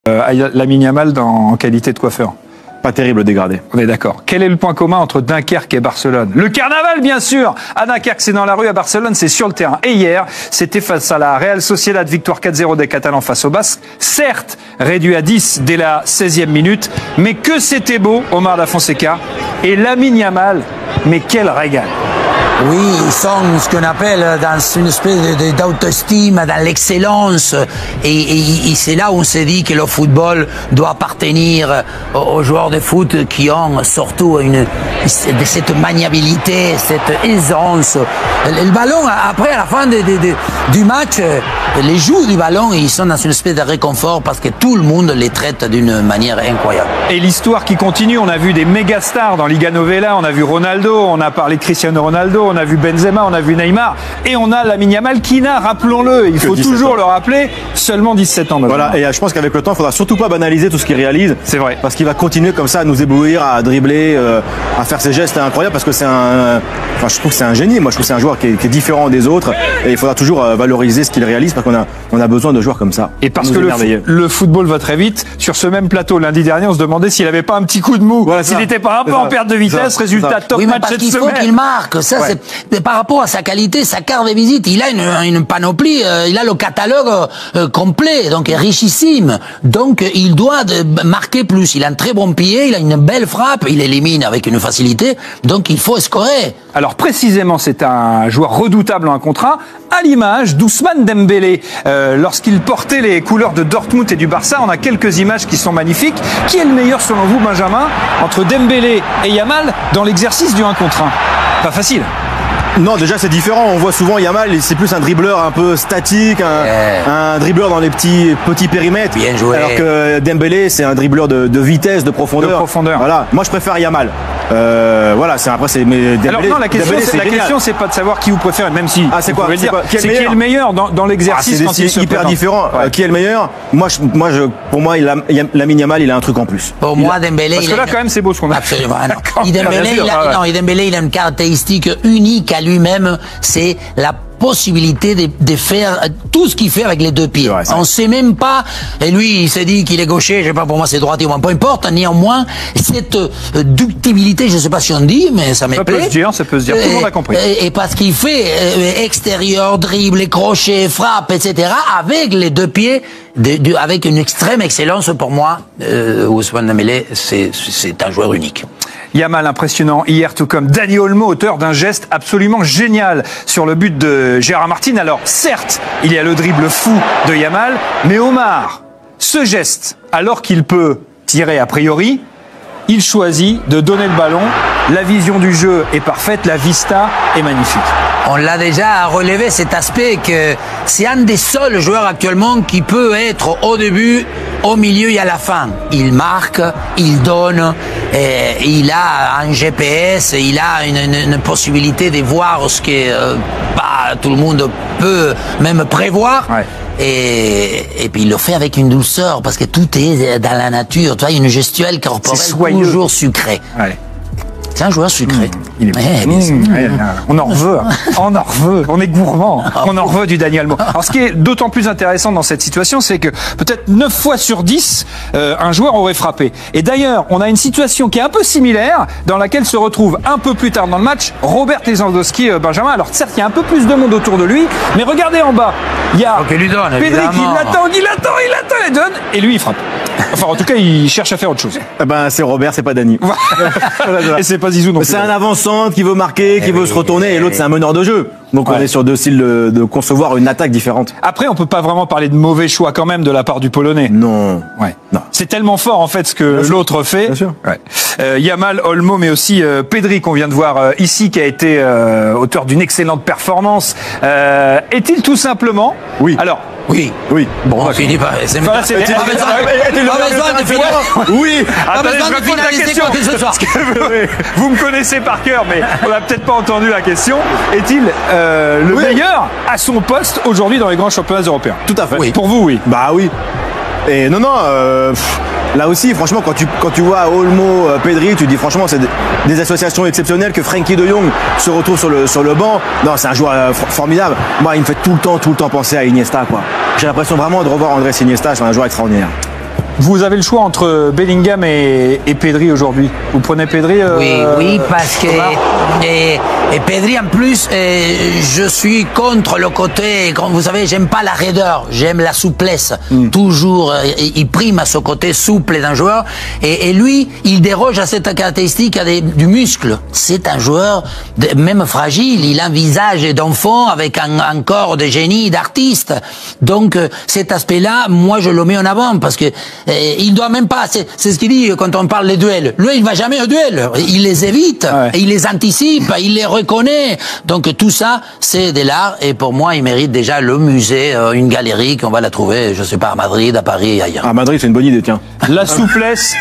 Lamine Yamal en qualité de coiffeur. Pas terrible dégradé. On est d'accord. Quel est le point commun entre Dunkerque et Barcelone? Le carnaval, bien sûr. À Dunkerque, c'est dans la rue. À Barcelone, c'est sur le terrain. Et hier, c'était face à la Real Sociedad, victoire 4-0 des Catalans face aux Basques. Certes, réduit à 10 dès la 16e minute. Mais que c'était beau, Omar Da Fonseca. Et Lamine Yamal, mais quel régal. Oui, ils sont ce qu'on appelle dans une espèce d'auto-estime, dans l'excellence. Et c'est là où on se dit que le football doit appartenir aux joueurs de foot qui ont surtout cette maniabilité, cette aisance. Le ballon, après, à la fin du match, les joueurs du ballon, ils sont dans une espèce de réconfort parce que tout le monde les traite d'une manière incroyable. Et l'histoire qui continue, on a vu des méga stars dans Liga Novella, on a vu Ronaldo, on a parlé de Cristiano Ronaldo, on a vu Benzema, on a vu Neymar, et on a Lamine Yamal qui n'a, rappelons-le, il faut toujours le rappeler, seulement 17 ans. Voilà, et je pense qu'avec le temps, il ne faudra surtout pas banaliser tout ce qu'il réalise. C'est vrai. Parce qu'il va continuer comme ça à nous éblouir, à dribbler, à faire ses gestes incroyables, parce que c'est je trouve que c'est un génie. Moi, je trouve que c'est un joueur qui est différent des autres, et il faudra toujours valoriser ce qu'il réalise, parce qu'on a besoin de joueurs comme ça. Et parce que le football va très vite. Sur ce même plateau, lundi dernier, on se demandait s'il n'avait pas un petit coup de mou, s'il n'était pas un peu en perte de vitesse. Résultat, top match cette semaine. Il faut qu'il marque. Ça, c'est par rapport à sa qualité, sa carte de visite. Il a une panoplie, il a le catalogue complet, donc richissime. Donc, il doit marquer plus. Il a un très bon pied, il a une belle frappe, il élimine avec une facilité. Donc, il faut scorer. Alors, précisément, c'est un joueur redoutable en un contre 1, à l'image d'Ousmane Dembélé. Lorsqu'il portait les couleurs de Dortmund et du Barça, on a quelques images qui sont magnifiques. Qui est le meilleur, selon vous, Benjamin, entre Dembélé et Yamal dans l'exercice du 1 contre 1? Pas facile. Non, déjà c'est différent. On voit souvent Yamal, c'est plus un dribbleur un peu statique, un dribbleur dans les petits périmètres. Bien joué. Alors que Dembélé, c'est un dribbleur de vitesse, de profondeur. Voilà. Moi, je préfère Yamal. Voilà, mais Dembélé, alors non, la question c'est pas de savoir qui vous préférez, même si c'est quoi, qui est le meilleur dans l'exercice quand il se hyper présente. différent. Qui est le meilleur? Pour moi, Lamine Yamal, il a un truc en plus. Pour moi, Dembélé. Parce que là, quand même, c'est beau ce qu'on a. Absolument. Dembélé, il a une caractéristique unique à lui-même, c'est la possibilité de faire tout ce qu'il fait avec les deux pieds. On sait même pas, et lui, il s'est dit qu'il est gaucher, je sais pas, pour moi c'est droitier, peu importe, néanmoins, cette ductibilité, je sais pas si on dit, mais ça me plaît. Ça peut se dire, tout le monde a compris. Et parce qu'il fait extérieur, dribble, crochet, frappe, etc., avec les deux pieds, avec une extrême excellence, pour moi, Ousmane Dembélé, c'est un joueur unique. Yamal impressionnant hier, tout comme Dani Olmo, auteur d'un geste absolument génial sur le but de Gérard Martin. Alors certes, il y a le dribble fou de Yamal, mais Omar, ce geste, alors qu'il peut tirer a priori, il choisit de donner le ballon. La vision du jeu est parfaite, la vista est magnifique. On l'a déjà relevé cet aspect que c'est un des seuls joueurs actuellement qui peut être au début, au milieu et à la fin. Il marque, il donne, il a un GPS, il a une possibilité de voir ce que pas tout le monde peut même prévoir. Ouais. Et puis il le fait avec une douceur parce que tout est dans la nature. Tu vois, une gestuelle corporelle toujours sucrée. Ouais. C'est un joueur sucré. Il est on en veut. On est gourmand. On en veut du Dani Olmo. Alors, ce qui est d'autant plus intéressant dans cette situation, c'est que peut-être 9 fois sur 10, un joueur aurait frappé. Et d'ailleurs, on a une situation qui est un peu similaire, dans laquelle se retrouve un peu plus tard dans le match Robert Lewandowski, Benjamin. Alors, certes, il y a un peu plus de monde autour de lui, mais regardez en bas. Il y a Pedri qui l'attend, il donne, et lui, il frappe. Enfin, en tout cas, il cherche à faire autre chose. C'est Robert, c'est pas Dani. Et c'est pas Zizou non plus. C'est un avant-centre qui veut marquer, qui veut se retourner, et l'autre c'est un meneur de jeu. Donc on est sur deux styles de concevoir une attaque différente. Après, on peut pas vraiment parler de mauvais choix quand même de la part du Polonais. Non. Non. C'est tellement fort en fait ce que l'autre fait. Bien sûr. Yamal, Olmo, mais aussi Pedri qu'on vient de voir ici, qui a été auteur d'une excellente performance. Est-il tout simplement? Oui. Alors. Oui. Bon, on finit pas. C'est pas besoin de finaliser. Oui. Pas besoin de finaliser quoi que ce soit. Vous me connaissez par cœur, mais on n'a peut-être pas entendu la question. Est-il le meilleur à son poste aujourd'hui dans les grands championnats européens? Tout à fait. Oui. Pour vous, oui. Bah oui. Et non. Là aussi, franchement, quand tu vois Olmo, Pedri, tu dis franchement, c'est des associations exceptionnelles que Frenkie de Jong se retrouve sur le banc. Non, c'est un joueur formidable. Moi, il me fait tout le temps penser à Iniesta, quoi. J'ai l'impression vraiment de revoir Andrés Iniesta, c'est un joueur extraordinaire. Vous avez le choix entre Bellingham et Pedri aujourd'hui. Vous prenez Pedri Oui, parce que et Pedri en plus, je suis contre le côté, comme vous savez, j'aime pas la raideur, j'aime la souplesse. Toujours, il prime à ce côté souple d'un joueur. Et lui, il déroge à cette caractéristique du muscle. C'est un joueur même fragile. Il a un visage d'enfant avec un corps de génie, d'artiste. Donc cet aspect-là, moi je le mets en avant parce que il doit même pas. C'est ce qu'il dit quand on parle des duels. Lui, il va jamais au duel. Il les évite, il les anticipe, il les reconnaît. Donc tout ça, c'est de l'art. Et pour moi, il mérite déjà le musée, une galerie qu'on va la trouver, je sais pas, à Madrid, à Paris, ailleurs. À Madrid, c'est une bonne idée, tiens. La souplesse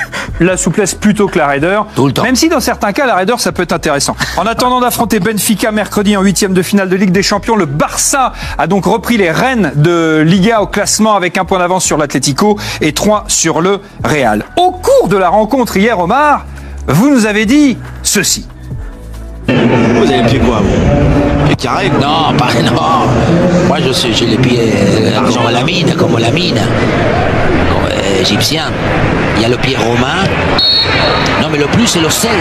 plutôt que la raideur. Tout le temps. Même si dans certains cas, la raideur, ça peut être intéressant. En attendant d'affronter Benfica mercredi en 8e de finale de Ligue des Champions, le Barça a donc repris les rênes de Liga au classement avec 1 point d'avance sur l'Atlético et 3 sur le Real. Au cours de la rencontre hier, Omar, vous nous avez dit ceci. Vous avez le pied quoi, vous? Pied carré, quoi. Non, pas non. Moi, j'ai les pieds comme la mine, égyptien. Il y a le pied romain. Non, mais le plus, c'est le celte.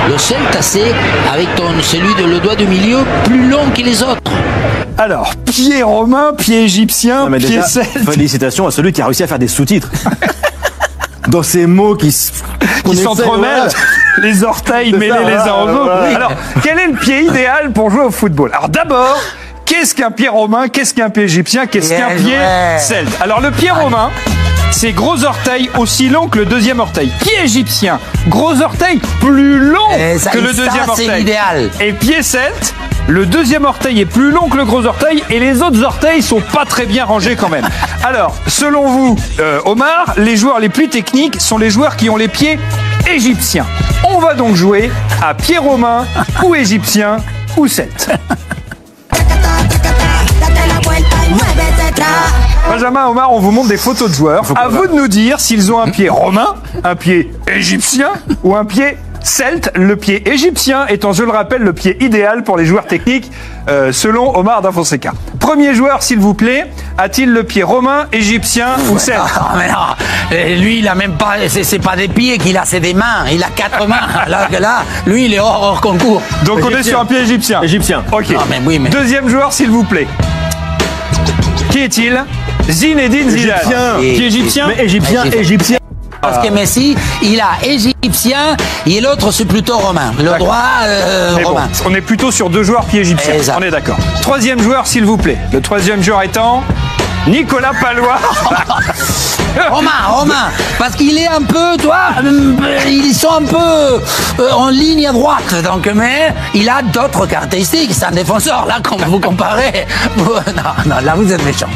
Le celte, c'est avec le doigt du milieu plus long que les autres. Alors, pied romain, pied égyptien, pied déjà, celte. Félicitations à celui qui a réussi à faire des sous-titres. Dans ces mots qui s'entremêlent, les orteils mêlés les uns aux autres. Voilà. Alors, quel est le pied idéal pour jouer au football? Alors d'abord, qu'est-ce qu'un pied romain? Qu'est-ce qu'un pied égyptien? Qu'est-ce qu'un pied celte? Alors le pied romain, c'est gros orteil aussi long que le deuxième orteil. Pied égyptien, gros orteil plus long que le deuxième orteil. C'est l'idéal. Et pied celte, le deuxième orteil est plus long que le gros orteil et les autres orteils sont pas très bien rangés quand même. Alors, selon vous, Omar, les joueurs les plus techniques sont les joueurs qui ont les pieds égyptiens. On va donc jouer à pied romain ou égyptien ou celte. Benjamin, Omar, on vous montre des photos de joueurs. À vous de nous dire s'ils ont un pied romain, un pied égyptien ou un pied celte. Le pied égyptien étant, je le rappelle, le pied idéal pour les joueurs techniques, selon Omar Da Fonseca. Premier joueur, s'il vous plaît, a-t-il le pied romain, égyptien ou celte? Non, mais non. Lui, il a même pas. C'est pas des pieds qu'il a, c'est des mains. Il a 4 mains. Alors que là, lui, il est hors concours. Donc on est sur un pied égyptien. Égyptien. Ok. Non, mais oui, mais... Deuxième joueur, s'il vous plaît. Qui est-il? Zinedine Zidane. Pied égyptien. Mais égyptien. Parce que Messi, il a égyptien et l'autre c'est plutôt romain. Le droit romain. Bon, on est plutôt sur 2 joueurs pieds égyptiens. Exact. On est d'accord. Troisième joueur, s'il vous plaît. Le troisième joueur étant Nicolas Palois. Romain, parce qu'il est un peu, ils sont un peu en ligne à droite, donc, mais il a d'autres caractéristiques. C'est un défenseur, là, quand vous comparez. Non, là, vous êtes méchant.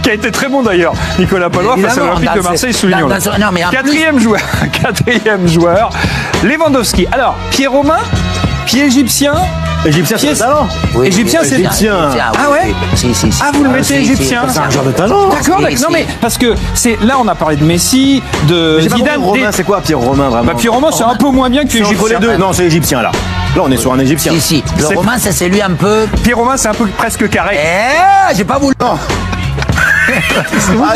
Qui a été très bon d'ailleurs, Nicolas Palois, face à l'Olympique de Marseille, soulignons-le. Quatrième joueur, Lewandowski. Alors, pied romain, pied égyptien. Égyptien, c'est talent. Oui, égyptien, c'est égyptien. Ah ouais? Si. Ah, vous le mettez égyptien? C'est un joueur de talent. D'accord, non mais parce que là on a parlé de Messi, de Zidane. Romain, c'est quoi pied romain vraiment? Bah, pied romain, c'est un peu moins bien que pied entre les égyptien. deux. Non, c'est égyptien là. Là, on est sur un égyptien. Si. Le romain, c'est celui un peu. Pied romain, c'est un peu presque carré. J'ai pas voulu. Ah,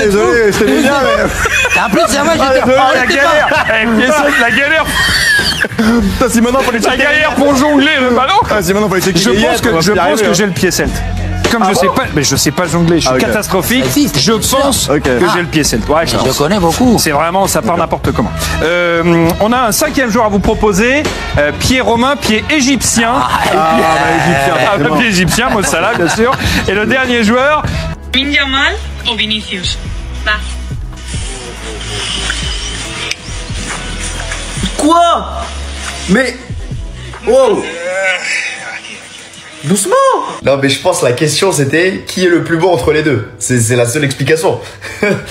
désolé, c'était bien, mais. En plus, c'est moi, j'étais. Oh, la galère! Pied sec, la galère! Si maintenant, faut les La galère pour jongler le ballon! Si maintenant, faut les checker. Je pense que j'ai le pied celte. Comme je sais pas jongler, je suis catastrophique. Je pense que j'ai le pied celte. Ouais, je connais beaucoup. C'est vraiment, ça part n'importe comment. On a un 5e joueur à vous proposer. Pied romain, pied égyptien. Pied égyptien, Mo Salah, bien sûr. Et le dernier joueur. Lamine Yamal ou Vinicius? Va. Quoi? Mais... Wow! Doucement! Non mais je pense la question c'était qui est le plus bon entre les deux. C'est la seule explication.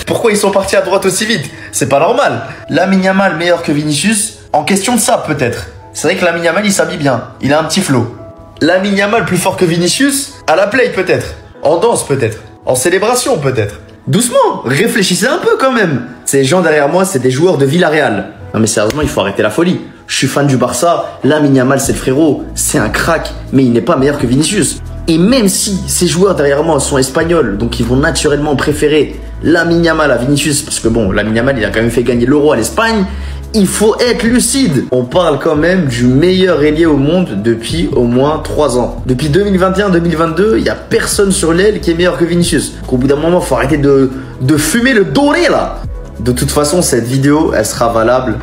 Pourquoi ils sont partis à droite aussi vite? C'est pas normal. Lamine Yamal meilleur que Vinicius? En question de ça peut-être. C'est vrai que Lamine Yamal il s'habille bien. Il a un petit flow. Lamine Yamal plus fort que Vinicius? À la play peut-être. En danse peut-être. En célébration peut-être. Doucement, réfléchissez un peu quand même. Ces gens derrière moi, c'est des joueurs de Villarreal. Non mais sérieusement, il faut arrêter la folie. Je suis fan du Barça, Lamine Yamal c'est le frérot, c'est un crack, mais il n'est pas meilleur que Vinicius. Et même si ces joueurs derrière moi sont espagnols, donc ils vont naturellement préférer Lamine Yamal à Vinicius, parce que bon, Lamine Yamal, il a quand même fait gagner l'Euro à l'Espagne. Il faut être lucide. On parle quand même du meilleur ailier au monde depuis au moins 3 ans. Depuis 2021-2022, il n'y a personne sur l'aile qui est meilleur que Vinicius. Au bout d'un moment, il faut arrêter de fumer le doré là. De toute façon, cette vidéo, elle sera valable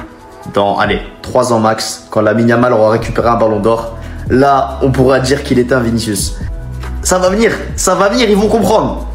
dans, allez, 3 ans max, quand Lamine Yamal aura récupéré un ballon d'or. Là, on pourra dire qu'il est un Vinicius. Ça va venir, ils vont comprendre.